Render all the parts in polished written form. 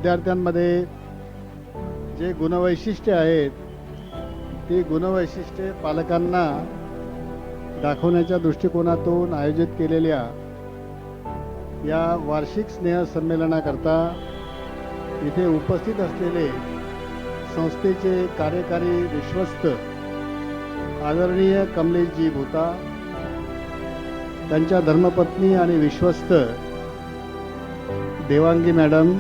विद्यार्थ्यांमध्ये जे गुणवैशिष्ट्ये आहेत ती गुणवैशिष्ट्ये पालकांना दाखवण्याच्या दृष्टिकोनातून आयोजित केलेल्या या वार्षिक स्नेहसंमेलनाकरता इथे उपस्थित असलेले संस्थेचे कार्यकारी विश्वस्त आदरणीय कमलेशजी भुता, त्यांच्या धर्मपत्नी आणि विश्वस्त देवांगी मॅडम,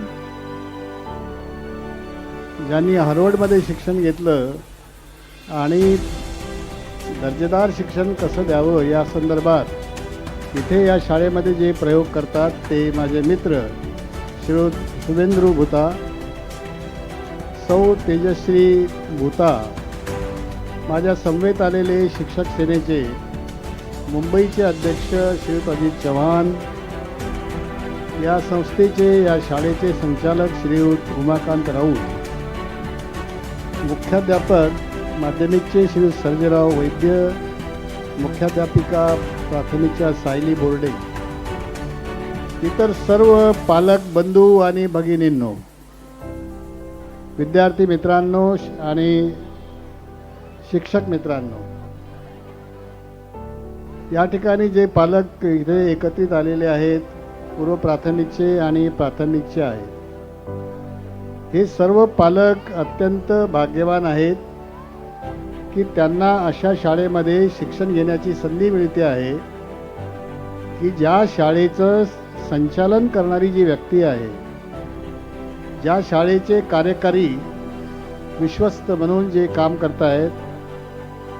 ज्यांनी हार्वर्डमध्ये शिक्षण घेतलं आणि दर्जेदार शिक्षण कसं द्यावं या संदर्भात इथे या शाळेमध्ये जे प्रयोग करतात ते माझे मित्र श्री शुभेंद्रू भुता, सौ तेजश्री भुता, माझ्या समवेत आलेले शिक्षक सेनेचे मुंबईचे अध्यक्ष श्री अजित चव्हाण, या संस्थेचे या शाळेचे संचालक श्री उमाकांत राऊत, मुख्याध्यापक माध्यमिकचे श्री सर्जेराव वैद्य, मुख्याध्यापिका प्राथमिकच्या सायली बोर्डे, इतर सर्व पालक बंधू आणि भगिनींनो, विद्यार्थी मित्रांनो आणि शिक्षक मित्रांनो, या ठिकाणी जे पालक इथे एकत्रित आलेले आहेत पूर्व प्राथमिकचे आणि प्राथमिकचे आहेत, हे सर्व पालक अत्यंत भाग्यवान आहेत की त्यांना अशा शाळेमध्ये शिक्षण घेण्याची संधी मिळते आहे की ज्या शाळेचं संचालन करणारी जी व्यक्ती आहे, ज्या शाळेचे कार्यकारी विश्वस्त म्हणून जे काम करतायत,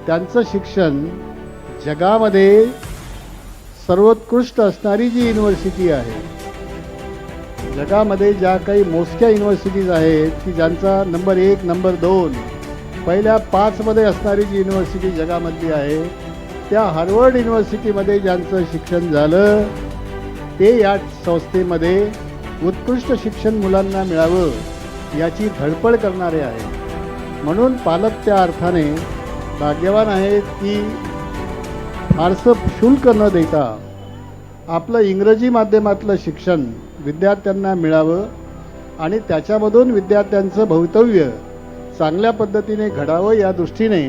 त्यांचं शिक्षण जगामध्ये सर्वोत्कृष्ट असणारी जी युनिव्हर्सिटी आहे, जगामध्ये ज्या काही मोजक्या युनिव्हर्सिटीज आहेत की ज्यांचा नंबर 1, नंबर 2, पहिल्या 5 मध्ये असणारी जी युनिव्हर्सिटी जगामधली आहे, त्या हार्वर्ड युनिव्हर्सिटीमध्ये ज्यांचं शिक्षण झालं ते या संस्थेमध्ये उत्कृष्ट शिक्षण मुलांना मिळावं याची धडपड करणारे आहेत. म्हणून पालक त्या अर्थाने भाग्यवान आहेत की फारसं शुल्क न देता आपलं इंग्रजी माध्यमातलं शिक्षण विद्यार्थ्यांना मिळावं आणि त्याच्यामधून विद्यार्थ्यांचं भवितव्य चांगल्या पद्धतीने घडावं या दृष्टीने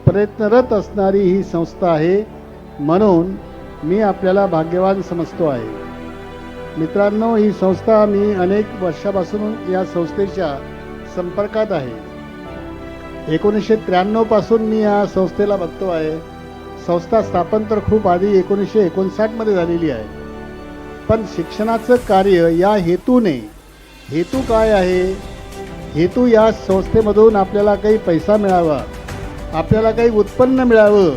प्रयत्नरत असणारी ही संस्था आहे. म्हणून मी आपल्याला भाग्यवान समजतो आहे. मित्रांनो, ही संस्था मी अनेक वर्षापासून या संस्थेच्या संपर्कात आहे. 1993 पासून मी या संस्थेला बघतो आहे. संस्था स्थापन तर खूप आधी 1959 मध्ये झालेली आहे, पण शिक्षणाचं कार्य या हेतूने, हेतू काय आहे, हेतू या संस्थेमधून आपल्याला काही पैसा मिळावा, आपल्याला काही उत्पन्न मिळावं,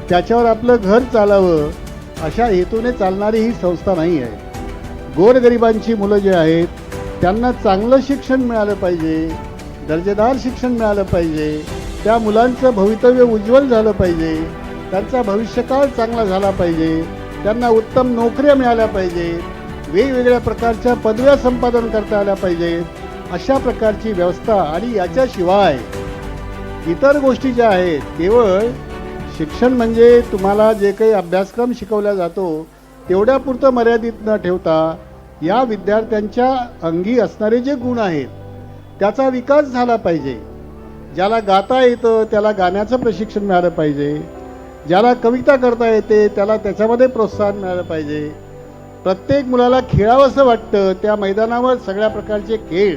त्याच्यावर आपलं घर चालावं, अशा हेतूने चालणारी ही संस्था नाही आहे. गोरगरिबांची मुलं जे आहेत त्यांना चांगलं शिक्षण मिळालं पाहिजे, दर्जेदार शिक्षण मिळालं पाहिजे, त्या मुलांचं भवितव्य उज्ज्वल झालं पाहिजे, त्यांचा भविष्यकाळ चांगला झाला पाहिजे, त्यांना उत्तम नोकऱ्या मिळाल्या पाहिजेत, वेगवेगळ्या प्रकारच्या पदव्या संपादन करता आल्या पाहिजेत, अशा प्रकारची व्यवस्था. आणि याच्याशिवाय इतर गोष्टी ज्या आहेत, केवळ शिक्षण म्हणजे तुम्हाला जे काही अभ्यासक्रम शिकवला जातो तेवढ्यापुरतं मर्यादित न ठेवता या विद्यार्थ्यांच्या अंगी असणारे जे गुण आहेत त्याचा विकास झाला पाहिजे. ज्याला गाता येतं त्याला गाण्याचं प्रशिक्षण मिळालं पाहिजे, ज्याला कविता करता येते त्याला त्याच्यामध्ये प्रोत्साहन मिळालं पाहिजे. प्रत्येक मुलाला खेळावंसं वाटतं त्या मैदानावर सगळ्या प्रकारचे खेळ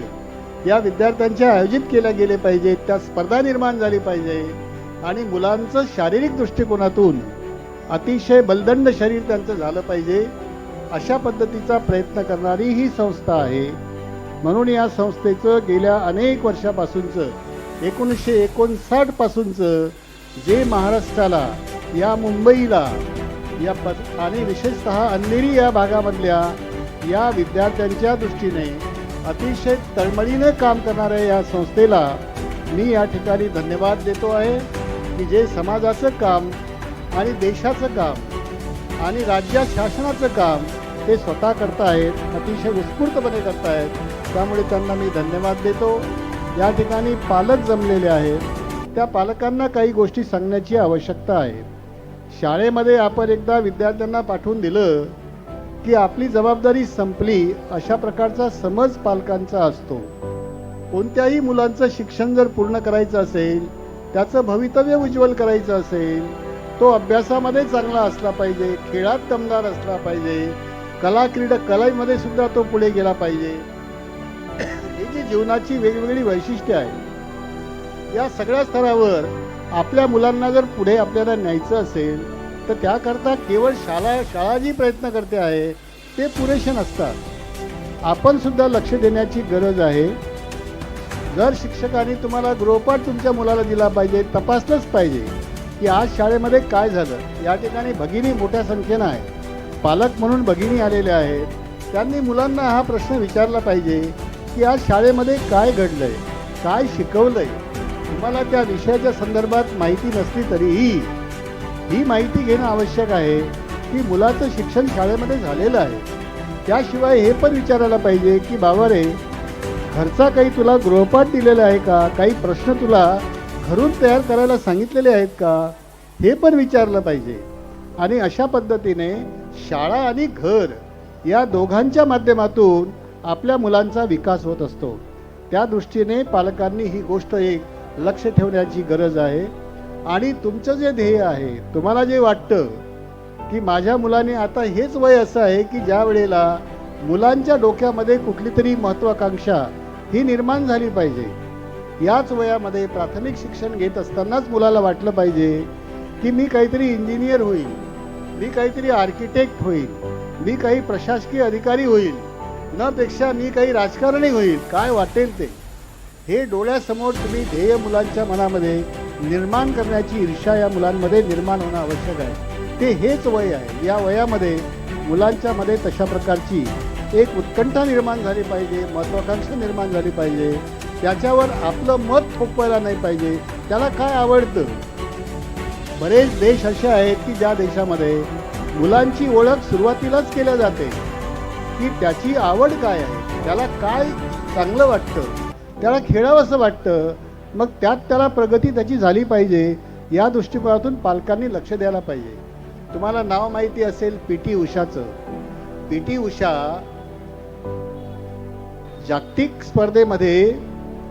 या विद्यार्थ्यांचे आयोजित केले गेले पाहिजेत, त्या स्पर्धा निर्माण झाली पाहिजे आणि मुलांचं शारीरिक दृष्टिकोनातून अतिशय बलदंड शरीर त्यांचं झालं पाहिजे, अशा पद्धतीचा प्रयत्न करणारी ही संस्था आहे. म्हणून या संस्थेचं गेल्या अनेक वर्षापासूनचं 1959 पासूनचं जे महाराष्ट्राला, या मुंबईला, या आणि विशेषतः अंधेरी या भागामधल्या या विद्यार्थ्यांच्या दृष्टीने अतिशय तळमळीने काम करणाऱ्या या संस्थेला मी या ठिकाणी धन्यवाद देतो आहे की जे समाजाचं काम आणि देशाचं काम आणि राज्य शासनाचं काम ते स्वतः करतायत, अतिशय उत्स्फूर्तपणे करतायत. त्यामुळे त्यांना मी धन्यवाद देतो. या ठिकाणी पालक जमलेले आहेत, त्या पालकांना काही गोष्टी सांगण्याची आवश्यकता आहे. शाळेमध्ये आपण एकदा विद्यार्थ्यांना पाठवून दिलं की आपली जबाबदारी संपली अशा प्रकारचा समज पालकांचा असतो. कोणत्याही मुलांचं शिक्षण जर पूर्ण करायचं असेल, त्याचं भवितव्य उज्ज्वल करायचं असेल, तो अभ्यासामध्ये चांगला असला पाहिजे, खेळात दमदार असला पाहिजे, कलेमध्ये सुद्धा तो पुढे गेला पाहिजे. ही जी जीवनाची वेगवेगळी वैशिष्ट्ये आहेत, या सगळ्या स्तरावर आपल्या मुलांना जर पुढे आपल्याला न्यायचं असेल तर त्याकरता केवळ शाळा जी प्रयत्न करते आहे ते पुरेसे नसतात. आपण सुद्धा लक्ष देण्याची गरज आहे. जर शिक्षकांनी तुम्हाला गृहपाठ तुमच्या मुलाला दिला पाहिजे, तपासलंच पाहिजे की आज शाळेमध्ये काय झालं. या ठिकाणी भगिनी मोठ्या संख्येनं आहे, पालक म्हणून भगिनी आलेल्या आहेत. त्यांनी मुलांना हा प्रश्न विचारला पाहिजे की आज शाळेमध्ये काय घडलंय, काय शिकवलंय. तुम्हाला त्या विषयाच्या संदर्भात माहिती नसली तरीही ही माहिती घेणं आवश्यक आहे की मुलाचं शिक्षण शाळेमध्ये झालेलं आहे. त्याशिवाय हे पण विचारायला पाहिजे की बाबा रे, घरचा काही तुला गृहपाठ दिलेला आहे का, काही प्रश्न तुला घरून तयार करायला सांगितलेले आहेत का, हे पण विचारलं पाहिजे. आणि अशा पद्धतीने शाळा आणि घर या दोघांच्या माध्यमातून आपल्या मुलांचा विकास होत असतो. त्या दृष्टीने पालकांनी ही गोष्ट एक लक्ष ठेवण्याची गरज आहे. आणि तुमचं जे ध्येय आहे, तुम्हाला जे वाटतं की माझ्या मुलाने आता हेच वय असं आहे की ज्या वेळेला मुलांच्या डोक्यामध्ये कुठली तरी महत्त्वाकांक्षा ही निर्माण झाली पाहिजे. याच वयामध्ये प्राथमिक शिक्षण घेत असतानाच मुलाला वाटलं पाहिजे की मी काहीतरी इंजिनियर होईल, मी काहीतरी आर्किटेक्ट होईल, मी काही प्रशासकीय अधिकारी होईल, न पेक्षा मी काही राजकारणी होईल, काय वाटेल ते. हे डोळ्यासमोर तुम्ही ध्येय मुलांच्या मनामध्ये निर्माण करण्याची ईर्ष्या या मुलांमध्ये निर्माण होणं आवश्यक आहे. ते हेच वय आहे. या वयामध्ये मुलांच्या मध्ये तशा प्रकारची एक उत्कंठा निर्माण झाली पाहिजे, महत्त्वाकांक्षा निर्माण झाली पाहिजे. त्याच्यावर आपलं मत थोपवायला नाही पाहिजे. त्याला काय आवडतं. बरेच देश असे आहेत की ज्या देशामध्ये मुलांची ओळख सुरुवातीलाच केल्या जाते की त्याची आवड काय आहे, त्याला काय चांगलं वाटतं, त्याला खेळावंसं वाटतं, मग त्यात त्याला प्रगती त्याची झाली पाहिजे. या दृष्टिकोनातून पालकांनी लक्ष द्यायला पाहिजे. तुम्हाला नाव माहिती असेल पी.टी. उषाचं. पी.टी. उषा जागतिक स्पर्धेमध्ये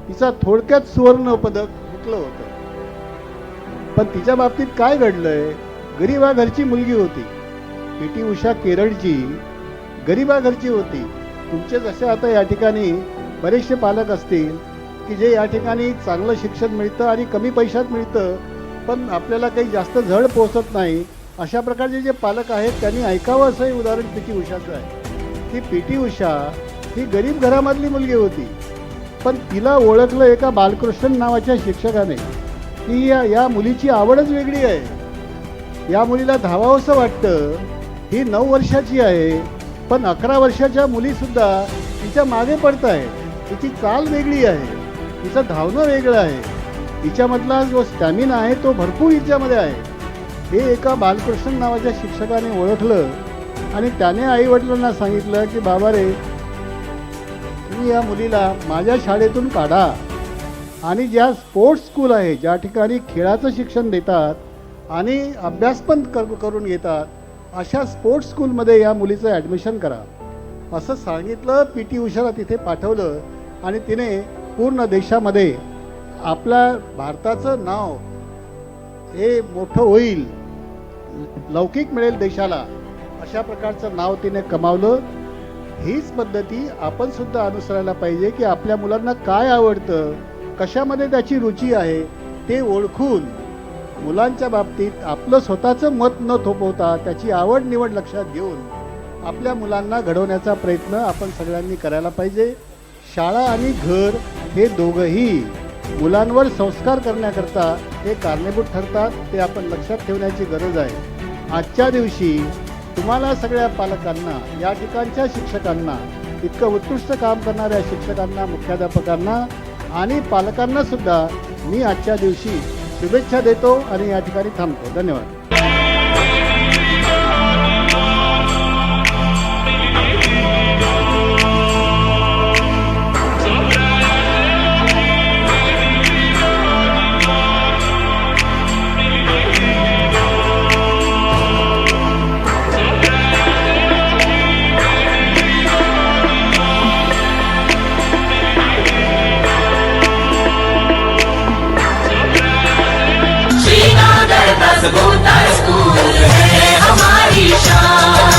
तिचा थोडक्यात सुवर्ण पदक हुकलं होतं. पण तिच्या बाबतीत काय घडलंय, गरिबा घरची मुलगी होती. पी.टी. उषा केरळची गरिबा घरची होती. तुमचे जसे आता या ठिकाणी बरेचसे पालक असतील की जे या ठिकाणी चांगलं शिक्षण मिळतं आणि कमी पैशात मिळतं, पण आपल्याला काही जास्त झळ पोहोचत नाही. अशा प्रकारचे जे पालक आहेत त्यांनी ऐकावं असंही उदाहरण पी.टी. उषाचं आहे की पी.टी. उषा ही गरीब घरामधली मुलगी होती, पण तिला ओळखलं एका बालकृष्ण नावाच्या शिक्षकाने की या मुलीची आवडच वेगळी आहे. या मुलीला धावावंसं वाटतं. ही 9 वर्षाची आहे, पण 11 वर्षाच्या मुलीसुद्धा तिच्या मागे पडत आहे. तिची चाल वेगळी आहे, तिचं धावणं वेगळं आहे, तिच्यामधला जो स्टॅमिना आहे तो भरपूर हिच्यामध्ये आहे. हे एका बालकृष्ण नावाच्या शिक्षकाने ओळखलं आणि त्याने आईवडिलांना सांगितलं की बाबा रे, तुम्ही या मुलीला माझ्या शाळेतून काढा आणि ज्या स्पोर्ट्स स्कूल आहे, ज्या ठिकाणी खेळाचं शिक्षण देतात आणि अभ्यास पण करून घेतात, अशा स्पोर्ट्स स्कूलमध्ये या मुलीचं ॲडमिशन करा असं सांगितलं. पी.टी. उषाला तिथे पाठवलं आणि तिने पूर्ण देशामध्ये आपल्या भारताचं नाव हे मोठं होईल, लौकिक मिळेल देशाला, अशा प्रकारचं नाव तिने कमावलं. हीच पद्धती आपण सुद्धा अनुसरायला पाहिजे की आपल्या मुलांना काय आवडतं, कशामध्ये त्याची रुची आहे ते ओळखून मुलांच्या बाबतीत आपलं स्वतःचं मत न थोपवता त्याची आवड निवड लक्षात घेऊन आपल्या मुलांना घडवण्याचा प्रयत्न आपण सगळ्यांनी करायला पाहिजे. शाळा आणि घर हे दोघंही मुलांवर संस्कार करण्याकरता हे कारणीभूत ठरतात. ते आपण लक्षात ठेवण्याची गरज आहे. आजच्या दिवशी तुम्हाला सगळ्या पालकांना, या ठिकाणच्या शिक्षकांना, इतकं उत्कृष्ट काम करणाऱ्या शिक्षकांना, मुख्याध्यापकांना आणि पालकांना सुद्धा मी आजच्या दिवशी शुभेच्छा देतो आणि या ठिकाणी थांबतो. धन्यवाद. मजबूत स्कूल है हमारी शान।